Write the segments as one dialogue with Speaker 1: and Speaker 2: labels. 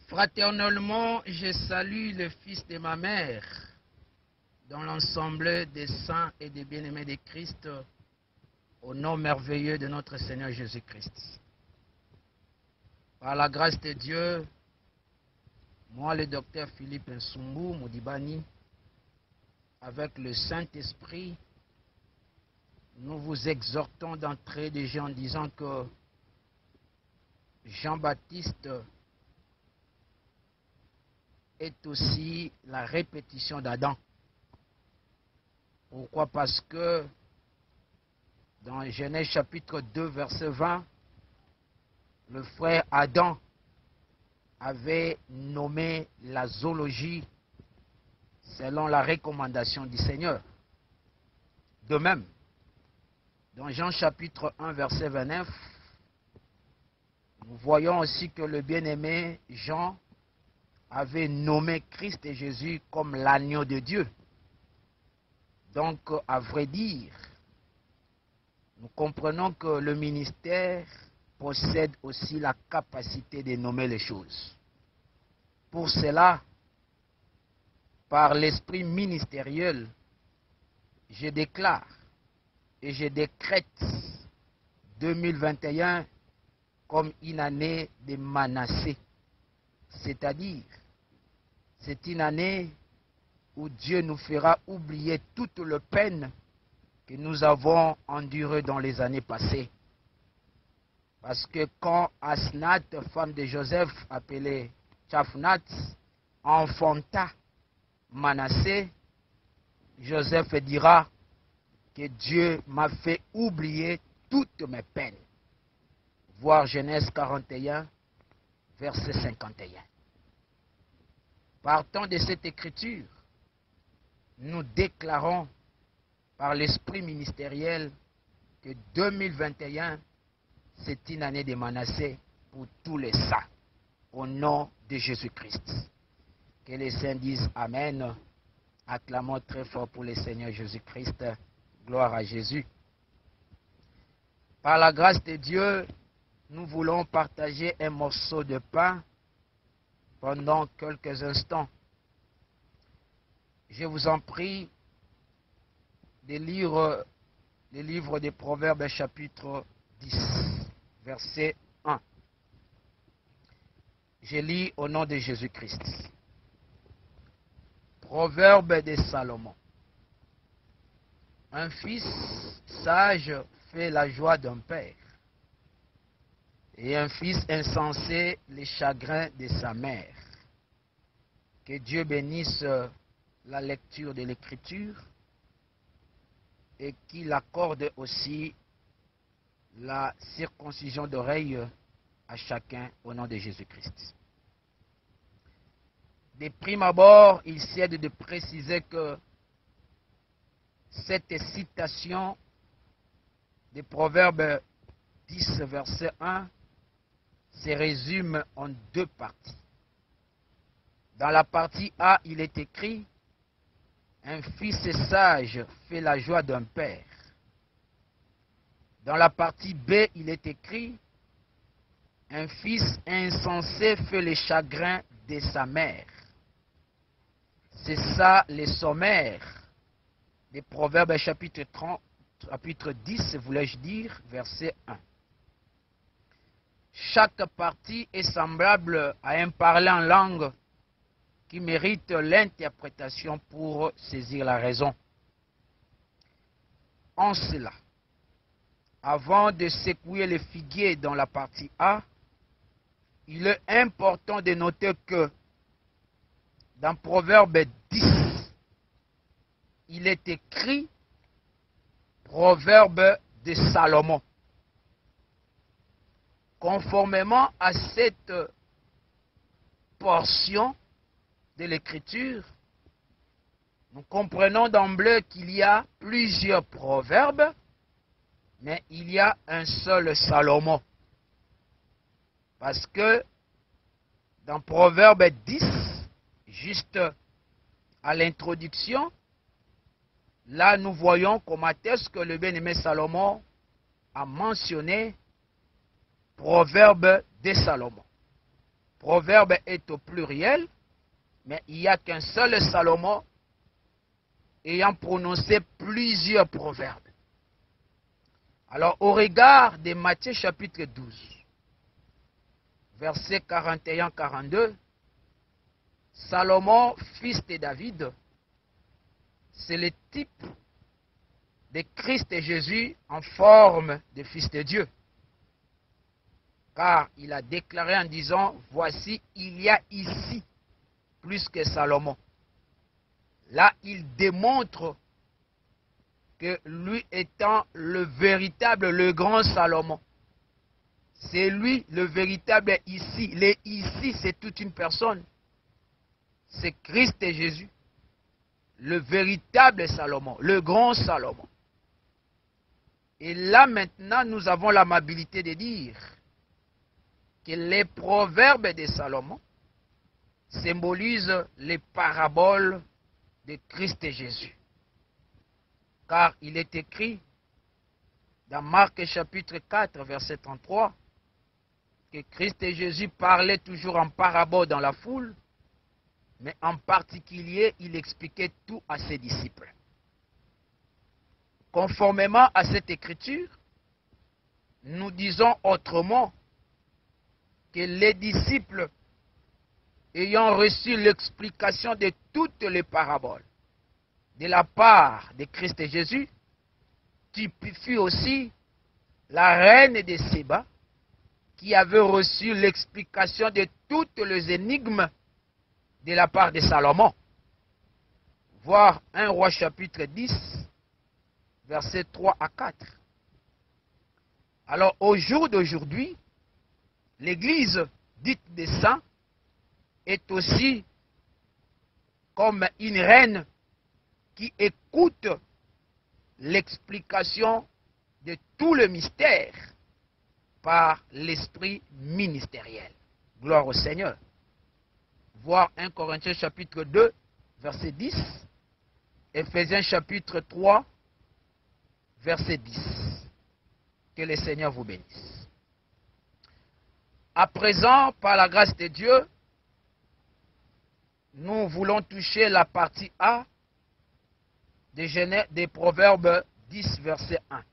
Speaker 1: Fraternellement, je salue le fils de ma mère, dans l'ensemble des saints et des bien-aimés de Christ, au nom merveilleux de notre Seigneur Jésus-Christ. Par la grâce de Dieu, moi, le docteur Philippe Nsumbu Moudibani, avec le Saint-Esprit, nous vous exhortons d'entrer déjà en disant que Jean-Baptiste est aussi la répétition d'Adam. Pourquoi? Parce que dans Genèse chapitre 2, verset 20, le frère Adam avait nommé la zoologie selon la recommandation du Seigneur. De même, dans Jean chapitre 1, verset 29, nous voyons aussi que le bien-aimé Jean avait nommé Christ et Jésus comme l'agneau de Dieu. Donc, à vrai dire, nous comprenons que le ministère possède aussi la capacité de nommer les choses. Pour cela, par l'esprit ministériel, je déclare et je décrète 2021 comme une année de Manassé. C'est-à-dire, c'est une année où Dieu nous fera oublier toute la peine que nous avons endurée dans les années passées. Parce que quand Asnat, femme de Joseph, appelée Tchafnat, enfanta Manassé, Joseph dira que Dieu m'a fait oublier toutes mes peines. Voir Genèse 41, verset 51. Partant de cette écriture, nous déclarons par l'esprit ministériel que 2021, c'est une année de Manassé pour tous les saints, au nom de Jésus-Christ. Que les saints disent Amen. Acclamons très fort pour le Seigneur Jésus-Christ. Gloire à Jésus. Par la grâce de Dieu, nous voulons partager un morceau de pain pendant quelques instants. Je vous en prie de lire le livre des Proverbes chapitre 10, verset 1. Je lis au nom de Jésus-Christ. Proverbe de Salomon. Un fils sage fait la joie d'un père, et un fils insensé les chagrins de sa mère. Que Dieu bénisse la lecture de l'Écriture et qu'il accorde aussi la circoncision d'oreille à chacun au nom de Jésus-Christ. De prime abord, il s'aide de préciser que cette citation des Proverbes 10, verset 1, se résume en deux parties. Dans la partie A, il est écrit « Un fils sage fait la joie d'un père ». Dans la partie B, il est écrit « Un fils insensé fait le chagrin de sa mère ». C'est ça le sommaire des Proverbes chapitre 10, voulais-je dire, verset 1. Chaque partie est semblable à un parlant en langue qui mérite l'interprétation pour saisir la raison. En cela, avant de secouer le figuier dans la partie A, il est important de noter que dans Proverbe 10, il est écrit Proverbe de Salomon. Conformément à cette portion de l'Écriture, nous comprenons d'emblée qu'il y a plusieurs proverbes, mais il y a un seul Salomon. Parce que dans Proverbe 10, juste à l'introduction, là nous voyons comment est-ce que le bien-aimé Salomon a mentionné Proverbe de Salomon. proverbe est au pluriel, mais il n'y a qu'un seul Salomon ayant prononcé plusieurs proverbes. Alors, au regard de Matthieu chapitre 12, versets 41-42, Salomon, fils de David, c'est le type de Christ et Jésus en forme de fils de Dieu. Car il a déclaré en disant, voici, il y a ici plus que Salomon. Là, il démontre que lui étant le véritable, le grand Salomon. C'est lui le véritable ici. Le ici, c'est toute une personne. C'est Christ et Jésus. Le véritable Salomon, le grand Salomon. Et là maintenant, nous avons l'amabilité de dire que les proverbes de Salomon symbolisent les paraboles de Christ et Jésus. Car il est écrit dans Marc chapitre 4, verset 33, que Christ et Jésus parlaient toujours en parabole dans la foule, mais en particulier, il expliquait tout à ses disciples. Conformément à cette écriture, nous disons autrement que les disciples, ayant reçu l'explication de toutes les paraboles de la part de Christ et Jésus, typifient aussi la reine de Séba, qui avait reçu l'explication de toutes les énigmes de la part de Salomon. Voir 1 Roi chapitre 10, versets 3 à 4. Alors, au jour d'aujourd'hui, l'Église dite des saints est aussi comme une reine qui écoute l'explication de tout le mystère par l'esprit ministériel. Gloire au Seigneur. Voir 1 Corinthiens chapitre 2, verset 10, Éphésiens chapitre 3, verset 10. Que le Seigneur vous bénisse. À présent, par la grâce de Dieu, nous voulons toucher la partie A des Proverbes 10, verset 1,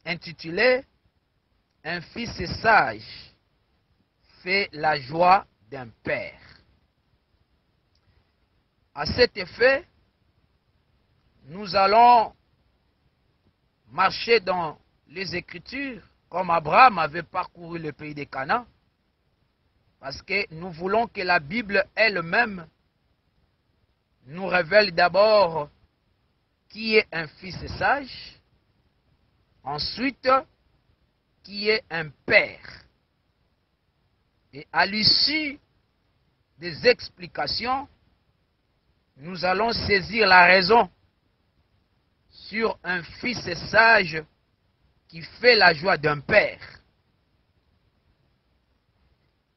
Speaker 1: intitulée « Un fils sage fait la joie d'un père ». À cet effet, nous allons marcher dans les Écritures comme Abraham avait parcouru le pays de Canaan, parce que nous voulons que la Bible elle-même nous révèle d'abord qui est un fils sage, ensuite qui est un père. Et à l'issue des explications, nous allons saisir la raison sur un fils sage qui fait la joie d'un père.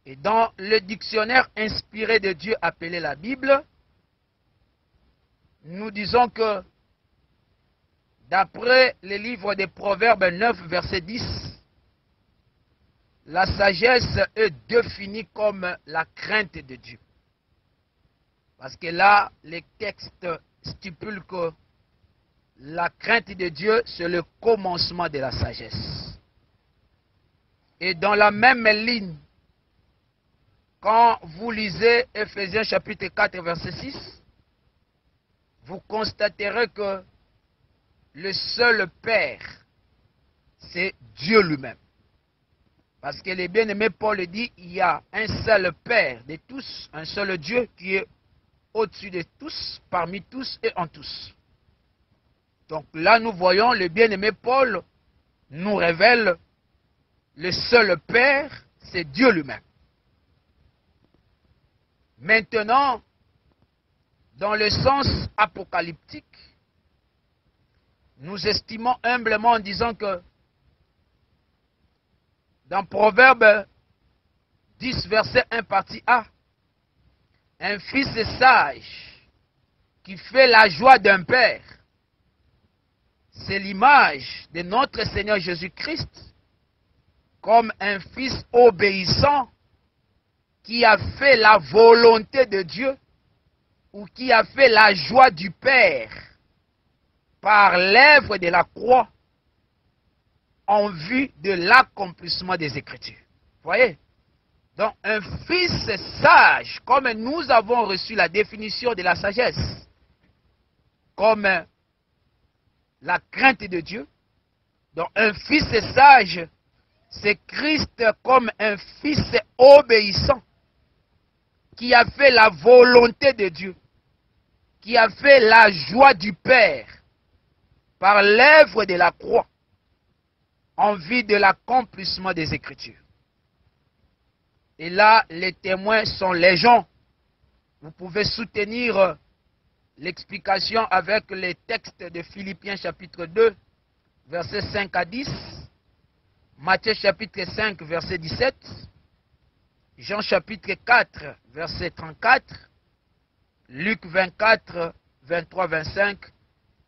Speaker 1: Et dans le dictionnaire inspiré de Dieu appelé la Bible, nous disons que d'après le livre des Proverbes 9, verset 10, la sagesse est définie comme la crainte de Dieu. Parce que là, les textes stipulent que la crainte de Dieu, c'est le commencement de la sagesse. Et dans la même ligne, quand vous lisez Éphésiens chapitre 4, verset 6, vous constaterez que le seul Père, c'est Dieu lui-même. Parce que le bien-aimé Paul dit, il y a un seul Père de tous, un seul Dieu qui est au-dessus de tous, parmi tous et en tous. Donc là, nous voyons le bien-aimé Paul nous révèle le seul Père, c'est Dieu lui-même. Maintenant, dans le sens apocalyptique, nous estimons humblement en disant que dans Proverbe 10, verset 1, partie A, un fils sage qui fait la joie d'un père, c'est l'image de notre Seigneur Jésus-Christ comme un fils obéissant qui a fait la volonté de Dieu ou qui a fait la joie du Père par l'œuvre de la croix en vue de l'accomplissement des Écritures. Vous voyez? Donc, un fils sage, comme nous avons reçu la définition de la sagesse, comme la crainte de Dieu. Donc, un fils sage, c'est Christ comme un fils obéissant, qui a fait la volonté de Dieu, qui a fait la joie du Père par l'œuvre de la croix, en vue de l'accomplissement des Écritures. Et là, les témoins sont légion. Vous pouvez soutenir l'explication avec les textes de Philippiens chapitre 2, versets 5 à 10, Matthieu chapitre 5, verset 17, Jean chapitre 4, verset 34, Luc 24, 23, 25.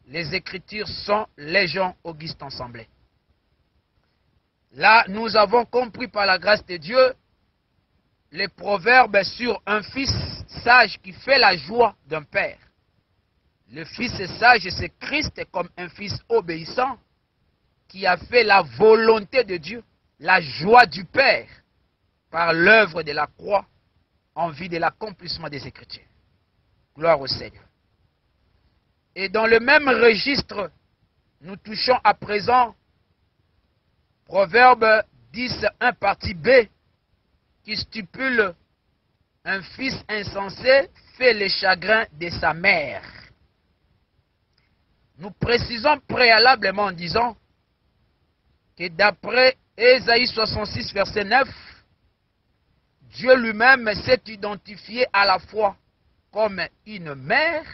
Speaker 1: Les Écritures sont légion Auguste ensemblées. Là, nous avons compris par la grâce de Dieu les proverbes sur un fils sage qui fait la joie d'un père. Le fils sage, c'est Christ comme un fils obéissant qui a fait la volonté de Dieu, la joie du Père, par l'œuvre de la croix en vue de l'accomplissement des Écritures. Gloire au Seigneur. Et dans le même registre, nous touchons à présent Proverbe 10, 1 partie B, qui stipule un fils insensé fait le chagrin de sa mère. Nous précisons préalablement en disant que d'après Ésaïe 66, verset 9, Dieu lui-même s'est identifié à la fois comme une mère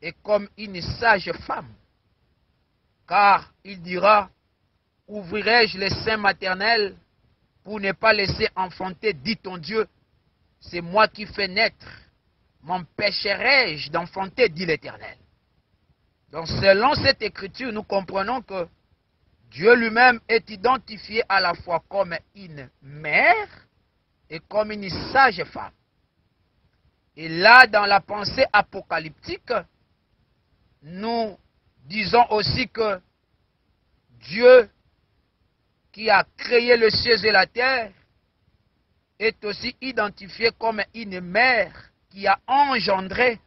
Speaker 1: et comme une sage femme. Car il dira, ouvrirai-je les seins maternels pour ne pas laisser enfanter, dit ton Dieu, c'est moi qui fais naître, m'empêcherai-je d'enfanter, dit l'Éternel. Donc selon cette écriture, nous comprenons que Dieu lui-même est identifié à la fois comme une mère et comme une sage femme. Et là, dans la pensée apocalyptique, nous disons aussi que Dieu qui a créé le ciel et la terre est aussi identifié comme une mère qui a engendré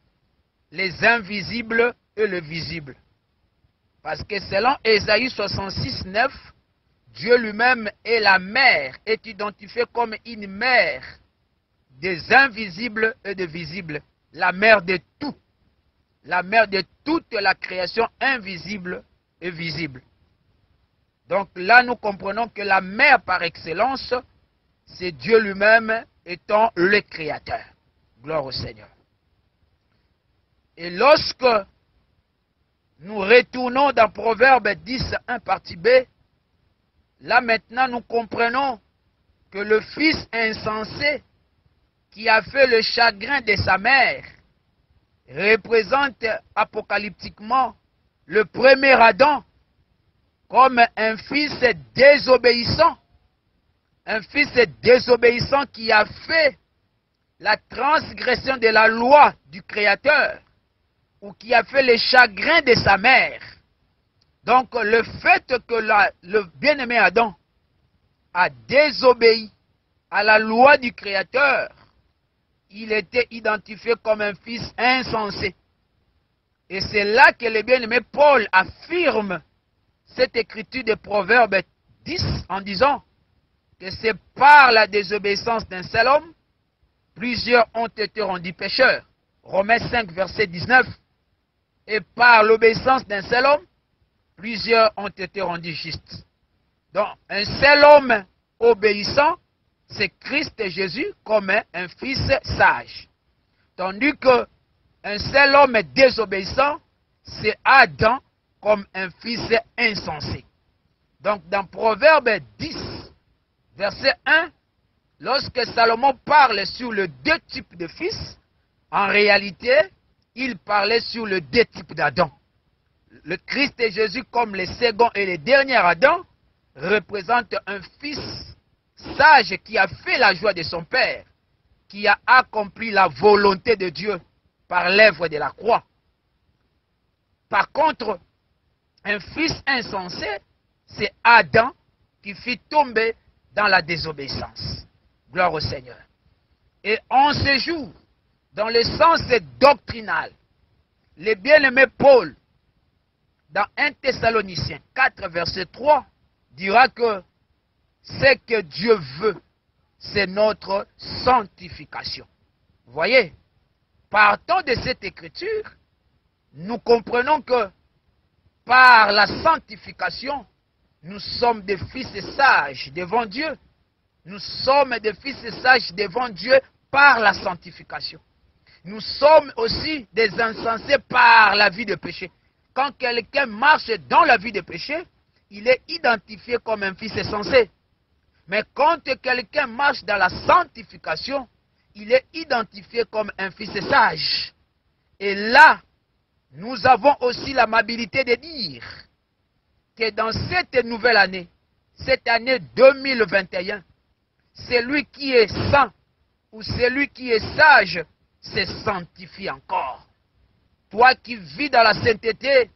Speaker 1: les invisibles et le visible. Parce que selon Ésaïe 66, 9, Dieu lui-même est la mère, est identifié comme une mère des invisibles et des visibles, la mère de tout, la mère de toute la création invisible et visible. Donc là, nous comprenons que la mère par excellence, c'est Dieu lui-même étant le Créateur. Gloire au Seigneur. Et lorsque nous retournons dans Proverbe 10, 1 partie B, là maintenant nous comprenons que le fils insensé qui a fait le chagrin de sa mère représente apocalyptiquement le premier Adam comme un fils désobéissant. Un fils désobéissant qui a fait la transgression de la loi du Créateur ou qui a fait le chagrin de sa mère. Donc le fait que le bien-aimé Adam a désobéi à la loi du Créateur, il était identifié comme un fils insensé. Et c'est là que le bien-aimé Paul affirme cette écriture de Proverbe 10 en disant que c'est par la désobéissance d'un seul homme, plusieurs ont été rendus pécheurs. Romains 5, verset 19. Et par l'obéissance d'un seul homme, plusieurs ont été rendus justes. Donc, un seul homme obéissant, c'est Christ Jésus comme un fils sage. Tandis que un seul homme désobéissant, c'est Adam comme un fils insensé. Donc, dans Proverbe 10, verset 1, lorsque Salomon parle sur les deux types de fils, en réalité, il parlait sur les deux types d'Adam. Le Christ et Jésus, comme les seconds et les derniers Adam, représente un fils sage qui a fait la joie de son père qui a accompli la volonté de Dieu par l'œuvre de la croix. Par contre, un fils insensé, c'est Adam qui fit tomber dans la désobéissance. Gloire au Seigneur. Et en ce jour, dans le sens doctrinal, le bien-aimé Paul, dans 1 Thessaloniciens 4, verset 3, dira que ce que Dieu veut, c'est notre sanctification. Vous voyez, partant de cette écriture, nous comprenons que par la sanctification, nous sommes des fils sages devant Dieu. Nous sommes des fils sages devant Dieu par la sanctification. Nous sommes aussi des insensés par la vie de péché. Quand quelqu'un marche dans la vie de péché, il est identifié comme un fils insensé. Mais quand quelqu'un marche dans la sanctification, il est identifié comme un fils sage. Et là, nous avons aussi l'amabilité de dire que dans cette nouvelle année, cette année 2021, celui qui est saint ou celui qui est sage se sanctifie encore. Toi qui vis dans la sainteté,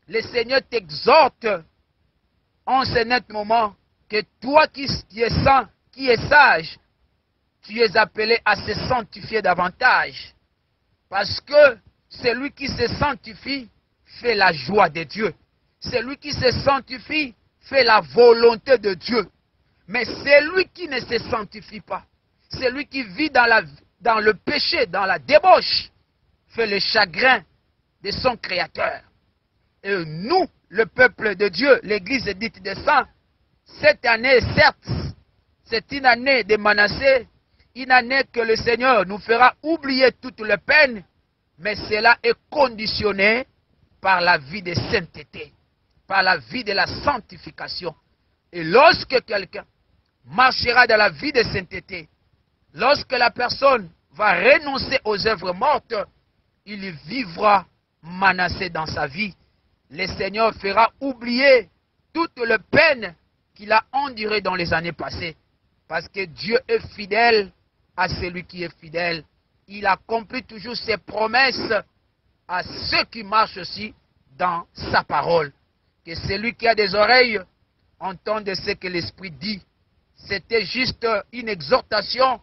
Speaker 1: le Seigneur t'exhorte en ce net moment que toi qui es saint, qui es sage, tu es appelé à se sanctifier davantage. Parce que celui qui se sanctifie fait la joie de Dieu. Celui qui se sanctifie fait la volonté de Dieu. Mais celui qui ne se sanctifie pas, celui qui vit dans le péché, dans la débauche, fait le chagrin de son Créateur. Et nous, le peuple de Dieu, l'Église dite des saints, cette année, certes, c'est une année de Manassé, une année que le Seigneur nous fera oublier toutes les peines, mais cela est conditionné par la vie de sainteté, par la vie de la sanctification. Et lorsque quelqu'un marchera dans la vie de sainteté, lorsque la personne va renoncer aux œuvres mortes, il vivra Manassé dans sa vie. Le Seigneur fera oublier toutes les peines qu'il a endurées dans les années passées. Parce que Dieu est fidèle à celui qui est fidèle. Il accomplit toujours ses promesses à ceux qui marchent aussi dans sa parole. Que celui qui a des oreilles entende ce que l'Esprit dit. C'était juste une exhortation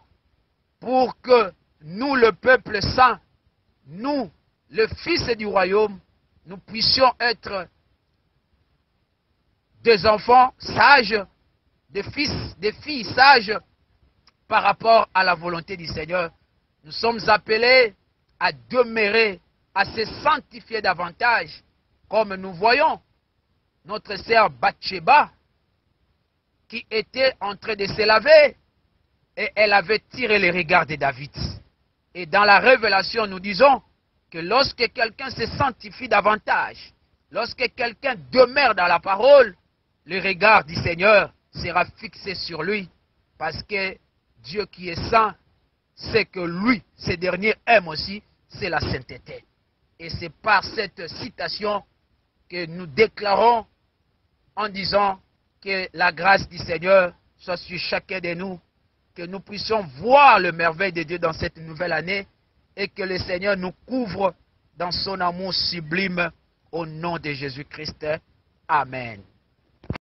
Speaker 1: pour que nous, le peuple saint, nous, le Fils du royaume, nous puissions être des enfants sages, des fils, des filles sages par rapport à la volonté du Seigneur. Nous sommes appelés à demeurer, à se sanctifier davantage, comme nous voyons notre sœur Bathsheba qui était en train de se laver et elle avait tiré les regards de David. Et dans la révélation, nous disons que lorsque quelqu'un se sanctifie davantage, lorsque quelqu'un demeure dans la parole, le regard du Seigneur sera fixé sur lui, parce que Dieu qui est saint, c'est que lui, ce dernier aime aussi, c'est la sainteté. Et c'est par cette citation que nous déclarons en disant que la grâce du Seigneur soit sur chacun de nous, que nous puissions voir le merveille de Dieu dans cette nouvelle année et que le Seigneur nous couvre dans son amour sublime au nom de Jésus-Christ. Amen.